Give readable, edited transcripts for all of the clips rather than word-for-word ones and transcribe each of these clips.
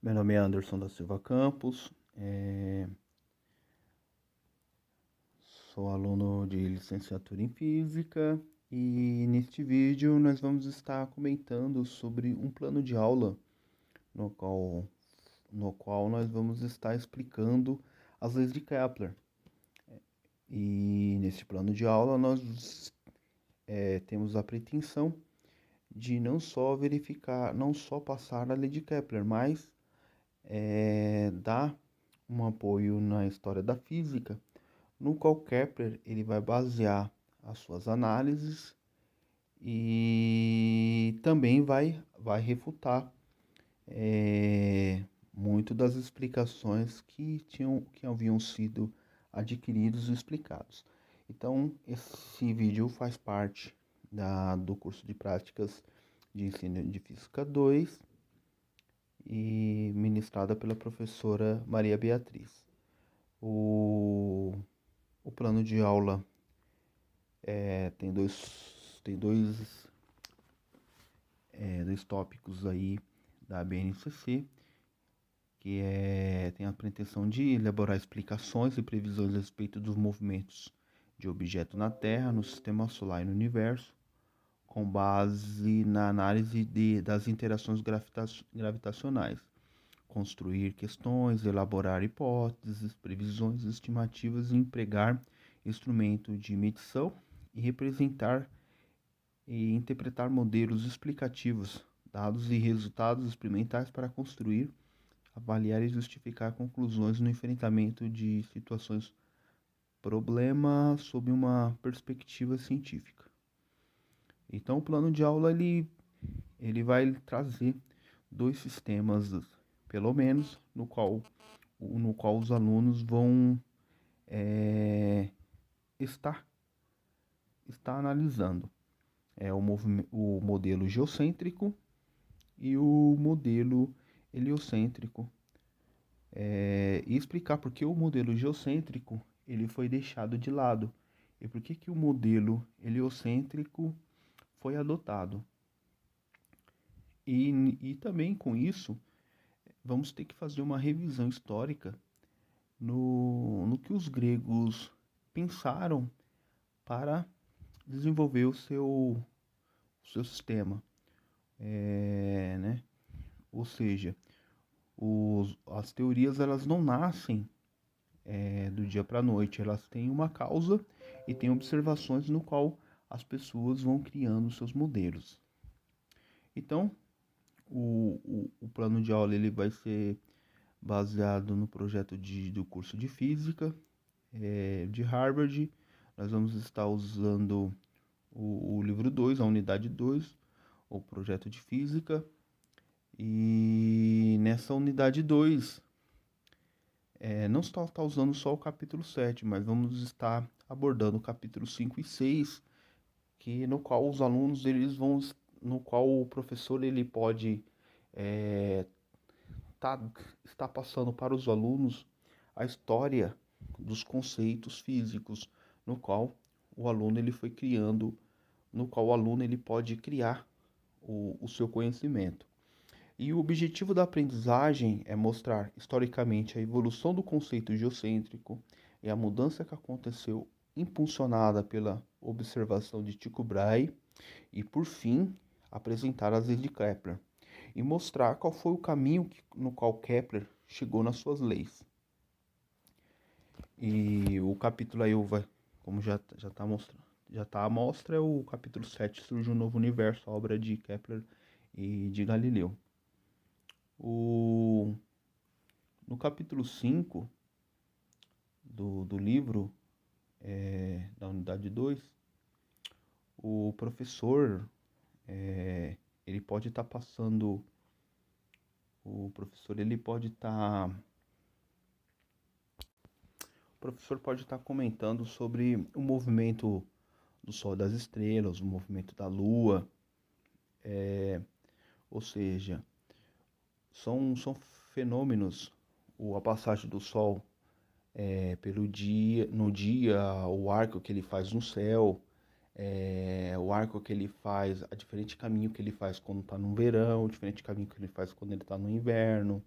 Meu nome é Anderson da Silva Campos, sou aluno de licenciatura em Física e neste vídeo nós vamos estar comentando sobre um plano de aula no qual, no qual nós vamos estar explicando as leis de Kepler. E neste plano de aula nós temos a pretensão de não só verificar, não só passar a lei de Kepler, mas dar um apoio na história da física, no qual Kepler ele vai basear as suas análises e também vai refutar muito das explicações que haviam sido adquiridos e explicados. Então, esse vídeo faz parte do curso de práticas de ensino de Física 2 e ministrada pela professora Maria Beatriz. O, o plano de aula tem dois tópicos aí da BNCC, tem a pretensão de elaborar explicações e previsões a respeito dos movimentos de objeto na Terra, no Sistema Solar e no Universo, com base na análise das interações gravitacionais, construir questões, elaborar hipóteses, previsões, estimativas e empregar instrumento de medição e representar e interpretar modelos explicativos, dados e resultados experimentais para construir, avaliar e justificar conclusões no enfrentamento de situações problema sob uma perspectiva científica. Então, o plano de aula ele vai trazer dois sistemas, pelo menos, no qual os alunos vão estar, estar analisando. O modelo geocêntrico e o modelo heliocêntrico. E explicar por que o modelo geocêntrico ele foi deixado de lado e por que o modelo heliocêntrico foi adotado. E também com isso, vamos ter que fazer uma revisão histórica no que os gregos pensaram para desenvolver o seu sistema. Né? Ou seja, as teorias elas não nascem do dia para a noite, elas têm uma causa e têm observações no qual as pessoas vão criando seus modelos. Então, o plano de aula ele vai ser baseado no projeto do curso de Física de Harvard. Nós vamos estar usando o livro 2, a unidade 2, o projeto de Física. E nessa unidade 2, não está usando só o capítulo 7, mas vamos estar abordando o capítulo 5 e 6, no qual os alunos no qual o professor ele pode está passando para os alunos a história dos conceitos físicos, no qual o aluno ele foi criando, no qual o aluno ele pode criar o seu conhecimento. E o objetivo da aprendizagem é mostrar historicamente a evolução do conceito geocêntrico e a mudança que aconteceu impulsionada pela observação de Tycho Brahe e, por fim, apresentar as leis de Kepler e mostrar qual foi o caminho no qual Kepler chegou nas suas leis. E o capítulo aí, como já está mostrando, já está a mostra, é o capítulo 7, Surge um Novo Universo, a obra de Kepler e de Galileu. No capítulo 5 do livro, da unidade 2, o professor, ele pode estar passando, o professor ele pode estar, o professor pode estar comentando sobre o movimento do Sol e das estrelas, o movimento da Lua, ou seja, são fenômenos, a passagem do Sol pelo dia, no dia, o arco que ele faz no céu, o arco que ele faz, a diferente caminho que ele faz quando está no verão, o diferente caminho que ele faz quando ele está no inverno,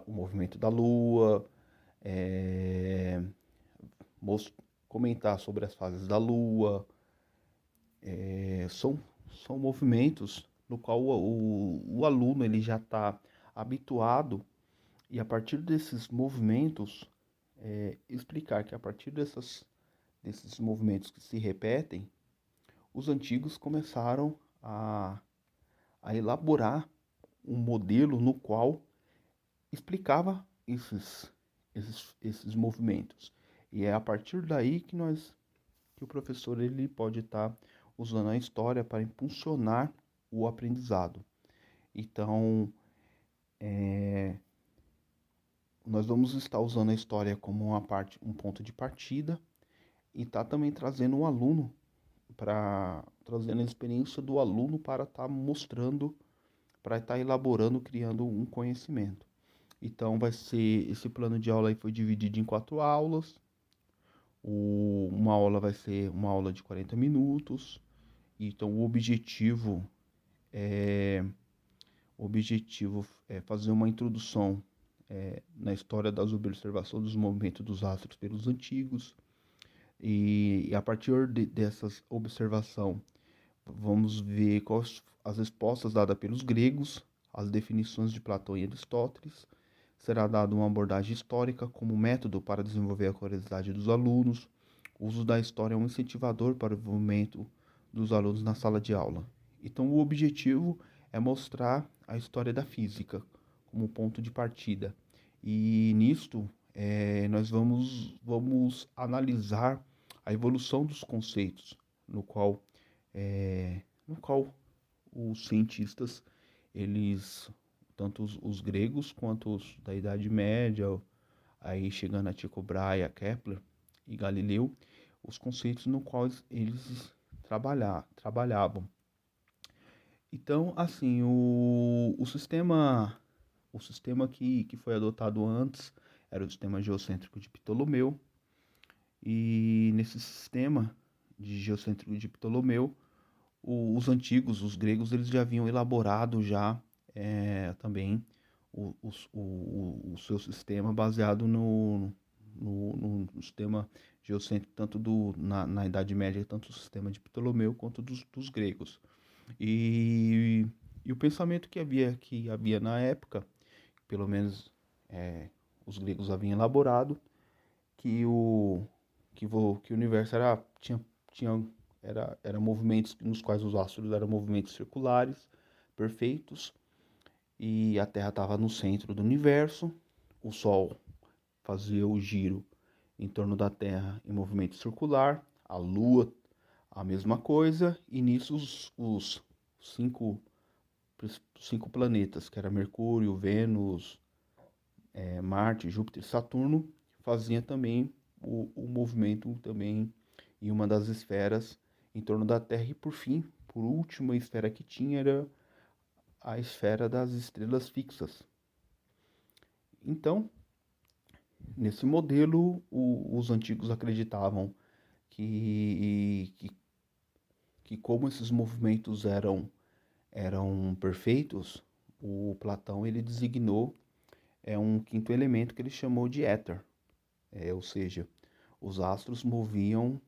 o movimento da Lua, é, comentar sobre as fases da Lua. São movimentos no qual o aluno ele já está habituado, e a partir desses movimentos, explicar que a partir desses movimentos que se repetem, os antigos começaram a elaborar um modelo no qual explicava esses movimentos. E é a partir daí que o professor ele pode estar usando a história para impulsionar o aprendizado. Então, nós vamos estar usando a história como um ponto de partida, e tá também trazendo o aluno trazendo a experiência do aluno para estar mostrando, para estar elaborando, criando um conhecimento. Então esse plano de aula aí foi dividido em 4 aulas. Uma aula vai ser uma aula de 40 minutos. Então o objetivo é fazer uma introdução na história das observações dos movimentos dos astros pelos antigos. E a partir dessas observação, vamos ver quais as respostas dadas pelos gregos, as definições de Platão e Aristóteles. Será dada uma abordagem histórica como método para desenvolver a curiosidade dos alunos. O uso da história é um incentivador para o desenvolvimento dos alunos na sala de aula. Então, o objetivo é mostrar a história da física como ponto de partida. E nisto, nós vamos analisar a evolução dos conceitos, no qual os cientistas, eles, tanto os gregos quanto os da Idade Média, aí chegando a Tycho Brahe, a Kepler e Galileu, os conceitos no quais eles trabalhavam. Então, assim, o sistema que foi adotado antes era o sistema geocêntrico de Ptolomeu, e nesse sistema de geocêntrico de Ptolomeu, os antigos, os gregos, eles já haviam elaborado também o seu sistema baseado no sistema geocêntrico, tanto na Idade Média, tanto o sistema de Ptolomeu quanto dos gregos. E, e o pensamento que havia na época, pelo menos os gregos haviam elaborado, que o universo era movimentos nos quais os astros eram movimentos circulares, perfeitos, e a Terra estava no centro do universo. O Sol fazia o giro em torno da Terra em movimento circular, a Lua a mesma coisa, e nisso os cinco planetas, que era Mercúrio, Vênus, Marte, Júpiter e Saturno, faziam também o movimento também em uma das esferas em torno da Terra. E por último, a esfera que tinha era a esfera das estrelas fixas. Então, nesse modelo, os antigos acreditavam que como esses movimentos eram perfeitos, o Platão ele designou um quinto elemento que ele chamou de éter, ou seja, os astros moviam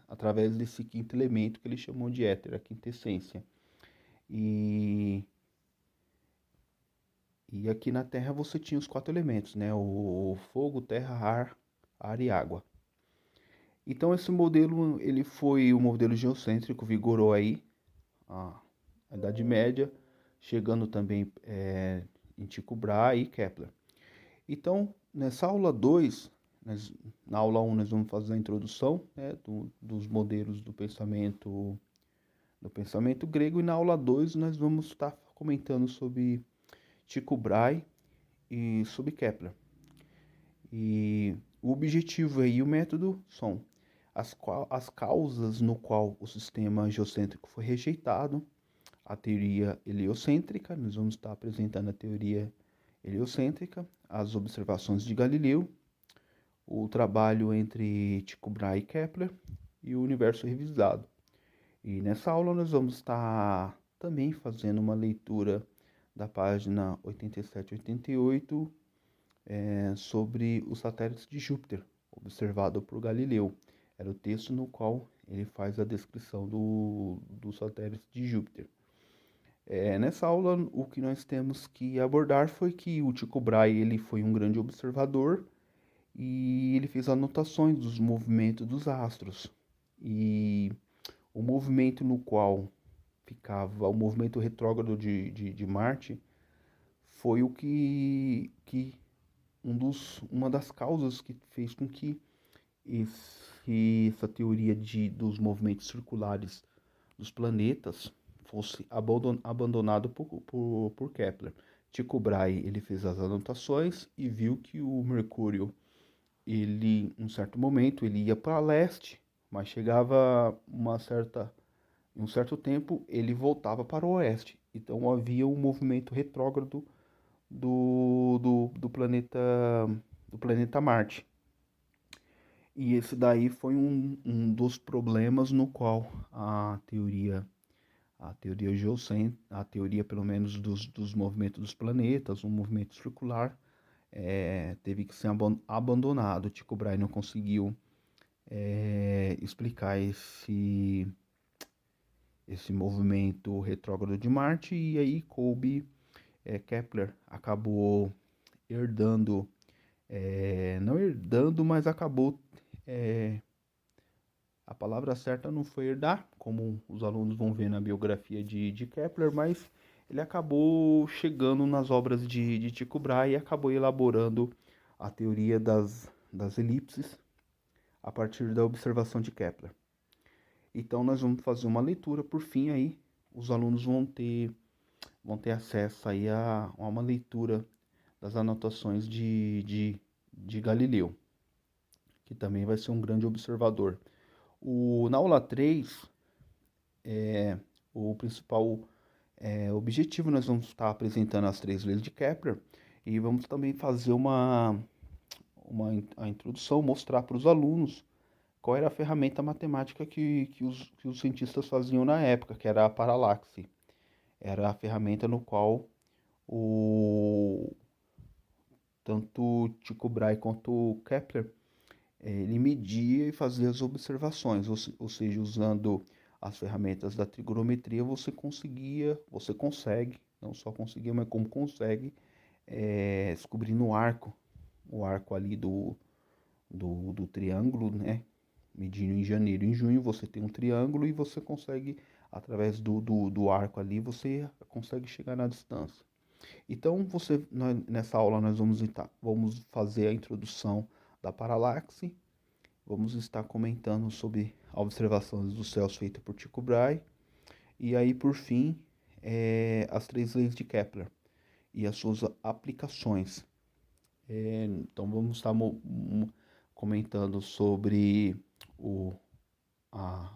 através desse quinto elemento que ele chamou de éter, a quinta essência. E aqui na Terra você tinha os 4 elementos, né? O fogo, terra, ar e água. Então esse modelo, ele foi o modelo geocêntrico, vigorou aí a Idade Média, chegando também em Tycho Brahe e Kepler. Então, nessa aula 2, na aula 1 nós vamos fazer a introdução, né, dos modelos do pensamento grego, e na aula 2 nós vamos estar comentando sobre Tycho Brahe e sobre Kepler. E o objetivo aí e o método são as causas no qual o sistema geocêntrico foi rejeitado, a teoria heliocêntrica, nós vamos estar apresentando a teoria heliocêntrica, as observações de Galileu, o trabalho entre Tycho Brahe e Kepler e o universo revisado. E nessa aula nós vamos estar também fazendo uma leitura da página 87 e 88, sobre os satélites de Júpiter, observado por Galileu. Era o texto no qual ele faz a descrição do satélite de Júpiter. Nessa aula, o que nós temos que abordar foi que o Tycho Brahe ele foi um grande observador e ele fez anotações dos movimentos dos astros. E o movimento no qual ficava o movimento retrógrado de Marte foi o que uma das causas que fez com que essa teoria dos movimentos circulares dos planetas fosse abandonado por Kepler. Tycho Brahe ele fez as anotações e viu que o Mercúrio, ele, em um certo momento, ele ia para leste, mas chegava em um certo tempo, ele voltava para o oeste. Então havia um movimento retrógrado do planeta Marte. E esse daí foi um dos problemas no qual a teoria pelo menos dos movimentos dos planetas, um movimento circular, teve que ser abandonado. Tycho Brahe não conseguiu explicar esse movimento retrógrado de Marte, e aí Kepler acabou herdando, não herdando, mas acabou, a palavra certa não foi herdar, como os alunos vão ver na biografia de Kepler, mas ele acabou chegando nas obras de Tycho Brahe e acabou elaborando a teoria das elipses a partir da observação de Kepler. Então nós vamos fazer uma leitura, por fim aí os alunos vão ter acesso aí a uma leitura das anotações de Galileu, que também vai ser um grande observador. Na aula 3, o principal objetivo, nós vamos estar apresentando as 3 leis de Kepler e vamos também fazer a introdução, mostrar para os alunos qual era a ferramenta matemática que os cientistas faziam na época, que era a paralaxe. Era a ferramenta no qual tanto Tycho Brahe quanto Kepler ele media e fazia as observações, ou seja, usando as ferramentas da trigonometria, você consegue, não só conseguir, mas como consegue, descobrir no o arco ali do triângulo, né? Medindo em janeiro e em junho, você tem um triângulo e você consegue, através do arco ali, você consegue chegar na distância. Então, nessa aula nós vamos fazer a introdução da paralaxe, vamos estar comentando sobre a observação dos céus feita por Tycho Brahe, e aí, por fim, as 3 leis de Kepler e as suas aplicações. Então, vamos estar comentando sobre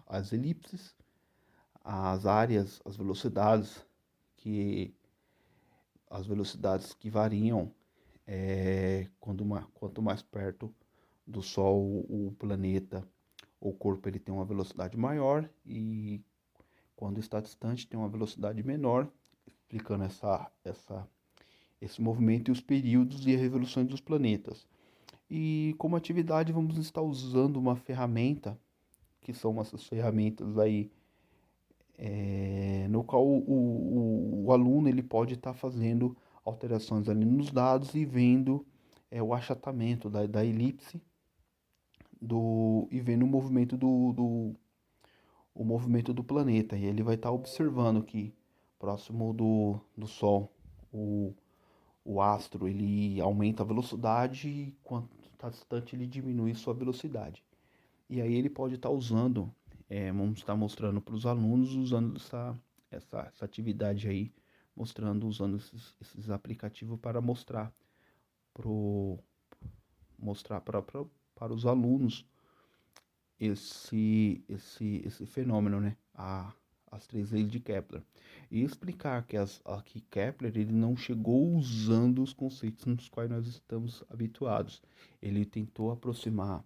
as elipses, as áreas, as velocidades que variam quanto mais perto do Sol o planeta, o corpo ele tem uma velocidade maior, e quando está distante tem uma velocidade menor, explicando esse movimento e os períodos e as revoluções dos planetas. E como atividade vamos estar usando uma ferramenta, que são essas ferramentas aí, no qual o aluno ele pode estar fazendo alterações ali nos dados e vendo o achatamento da elipse e vendo o movimento do planeta. E ele vai estar observando que próximo do Sol o astro ele aumenta a velocidade e quanto está distante ele diminui sua velocidade. E aí ele pode estar usando, vamos estar mostrando para os alunos, usando essa atividade aí, usando esses aplicativos para mostrar para os alunos esse fenômeno, né? As 3 leis de Kepler. E explicar que Kepler ele não chegou usando os conceitos nos quais nós estamos habituados. Ele tentou aproximar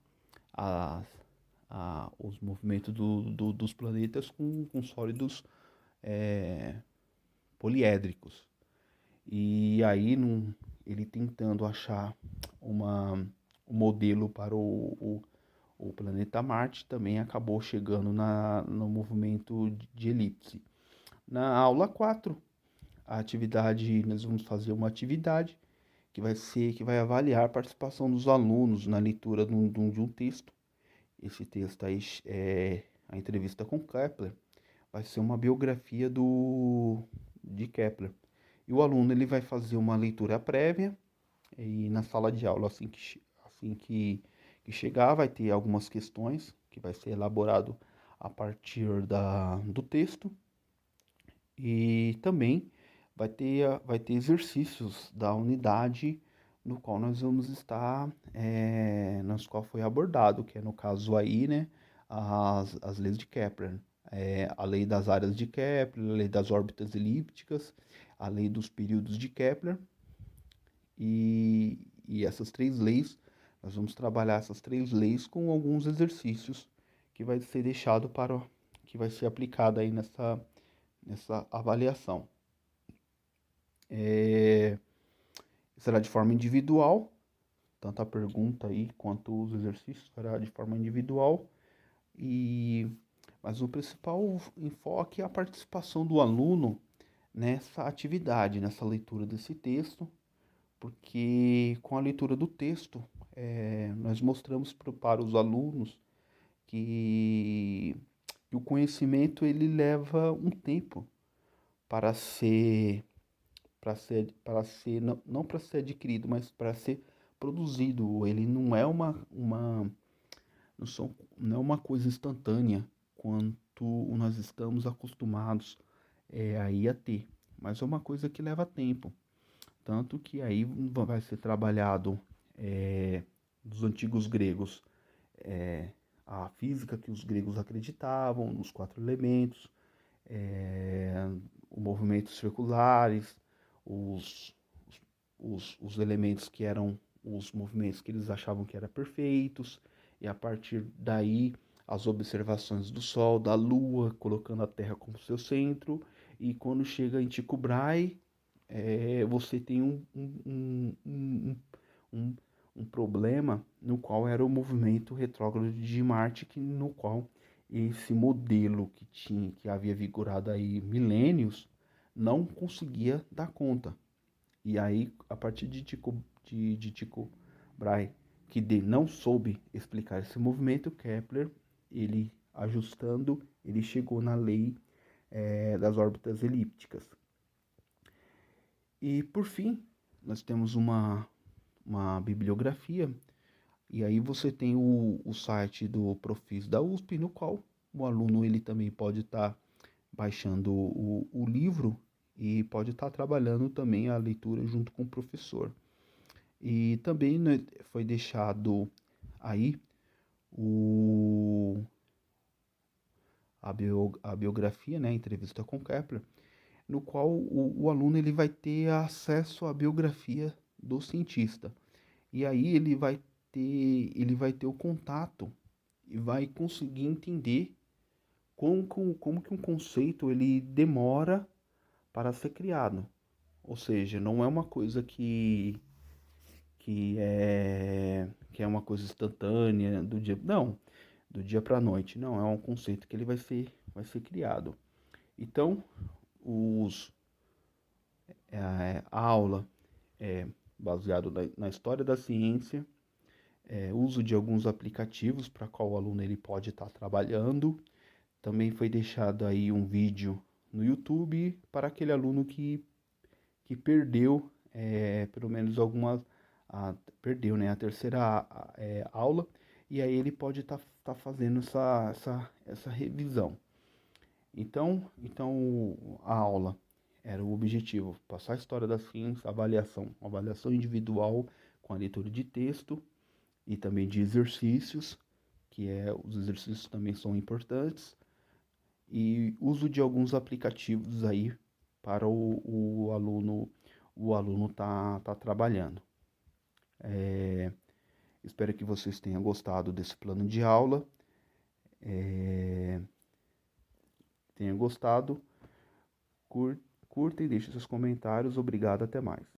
os movimentos dos planetas com sólidos poliédricos. E aí, ele tentando achar um modelo para o planeta Marte, também acabou chegando no movimento de elipse. Na aula 4, nós vamos fazer uma atividade que vai avaliar a participação dos alunos na leitura de um texto. Esse texto aí é a entrevista com Kepler, vai ser uma biografia de Kepler. E o aluno ele vai fazer uma leitura prévia e na sala de aula, que chegar, vai ter algumas questões que vai ser elaborado a partir do texto. E também vai ter exercícios da unidade no qual nós vamos estar, nas qual foi abordado, que é no caso aí, né, as leis de Kepler. A lei das áreas de Kepler, a lei das órbitas elípticas, a lei dos períodos de Kepler. E essas três leis, nós vamos trabalhar essas três leis com alguns exercícios que vai ser deixado que vai ser aplicado aí nessa avaliação. Será de forma individual, tanto a pergunta aí quanto os exercícios será de forma individual. Mas o principal enfoque é a participação do aluno nessa atividade, nessa leitura desse texto, porque com a leitura do texto, nós mostramos para os alunos que o conhecimento ele leva um tempo para ser não para ser adquirido, mas para ser produzido. Ele não é não é uma coisa instantânea quanto nós estamos acostumados aí a ter, mas é uma coisa que leva tempo. Tanto que aí vai ser trabalhado dos antigos gregos, a física que os gregos acreditavam, nos quatro elementos, os movimentos circulares, os, os elementos que eram os movimentos que eles achavam que eram perfeitos, e a partir daí as observações do Sol, da Lua, colocando a Terra como seu centro, e quando chega em Tycho Brahe, você tem um, um problema no qual era o movimento retrógrado de Marte, no qual esse modelo que havia vigorado aí milênios não conseguia dar conta. E aí, a partir de Tycho Brahe, não soube explicar esse movimento, Kepler, ele ajustando, ele chegou na lei das órbitas elípticas. E por fim, nós temos uma bibliografia, e aí você tem o site do Profis da USP, no qual o aluno ele também pode estar baixando o livro e pode estar trabalhando também a leitura junto com o professor. E também, né, foi deixado aí o, a biografia, né, a entrevista com Kepler, no qual o aluno ele vai ter acesso à biografia do cientista. E aí ele vai ter o contato e vai conseguir entender como que um conceito ele demora para ser criado. Ou seja, não é uma coisa que é uma coisa instantânea do dia, não, do dia para a noite, não, é um conceito que ele vai ser criado. Então, os a aula é baseado na história da ciência, uso de alguns aplicativos para qual o aluno ele pode estar trabalhando. Também foi deixado aí um vídeo no YouTube para aquele aluno que perdeu pelo menos perdeu, né, a terceira aula, e aí ele pode estar fazendo essa revisão. Então a aula era o objetivo, passar a história da ciência, avaliação individual com a leitura de texto e também de exercícios, os exercícios também são importantes, e uso de alguns aplicativos aí para o aluno tá trabalhando. Espero que vocês tenham gostado desse plano de aula. Tenham gostado, curta e deixe seus comentários. Obrigado, até mais.